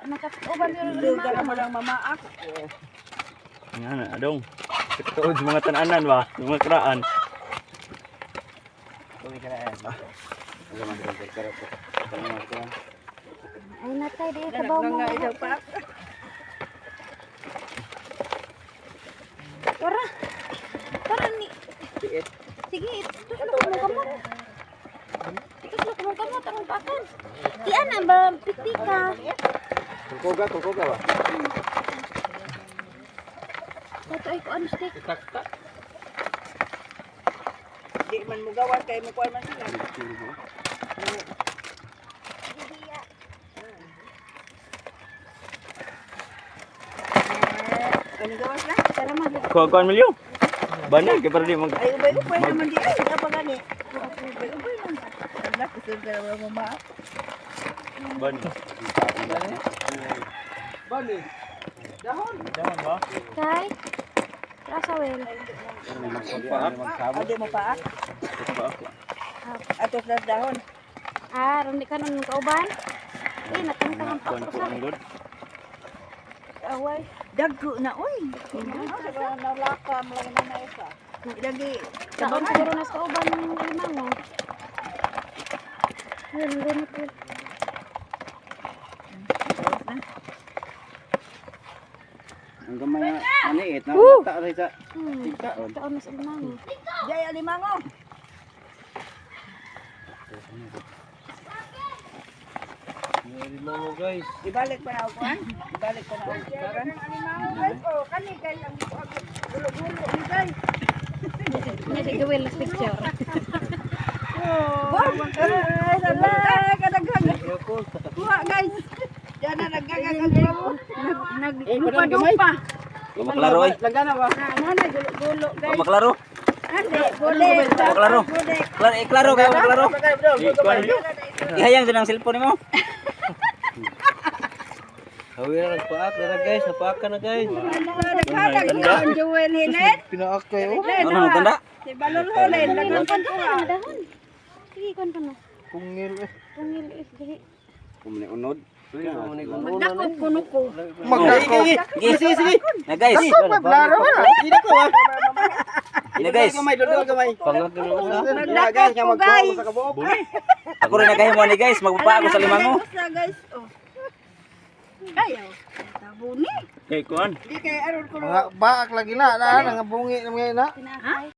nakatuban yung Lugar naman ang mama ako. Nga na, adong. Tuod sa mga tananan ba? Sa mga kraan. Tuwi ka na yan. Wala man din karot. Ay natay di kabaw mo. Nangangaitaw pa. Tara. Tara ni. Sige, ito na kamot. Ito na kamot ang pakan. Di ana ba pitika. Kungkoga ba? Ito ay ko ano stick. Tak. Di man mo gawan kay mo kuan man sila. Ano gawas na? Tara man. Kuha-kuhaan mo liyo. Banal, kaya para di mag... Ay ubay naman di ay apa gani. Ubay man. Ala kusog ka na mama. Banal. Bani. Dahon ba? Kay. Rasa wel. Ade mo pa. Ato sa dahon. Ah, ron di ka nun kauban. Eh, natangtang ang Kuha pakto po sa ang good. away. Dagko na oy. Nalakam lang na isa. Lagi Kaon siguro na sa kauban ng limango. Ayun, ganit ko. Ang gamay maniit na Woo! ta sa Kaon na sa limango. Jay alimango. Limango guys. Ibalik pa na ako kuan. Ibalik pa na ako. Baran alimango guys. Oh, kani guys ang gulo-gulo ni guys. Nya si Joel last picture. Wow, ay salay kadaghan. Kuha guys. Diyan na nagagagal mo. Nagdupa-dupa. Maklaro ay. Lagana ba? Nana gulo-gulo guys. Maklaro. Ande, gole. Maklaro. Klaro kayo, maklaro. Ihayang din ang cellphone mo. Hawira nagpaak na guys, napaaka na guys. Naghanag ang Joel Hilet. Pinaak kayo. Ano nang tanda? Si Balol Hulen. Dahon Naghanag ka na dahon. Sige kon ka na. Pungil eh. Tungil is dihi. Kumuni unod. Magdakop kuno ko. Sige. Na guys. Blaro na. Hindi ko ah. Ina guys. Gamay, dolo gamay. Panglag na sa. Magdakop ko guys. Ako rin nagahimo ni guys. Magpapa ako sa limango. Guys, oh. Ayaw. Tabuni. Kay kuan. Di kay aron ko. Mga baak lagi na, nga bungi na mga na. Tinakay.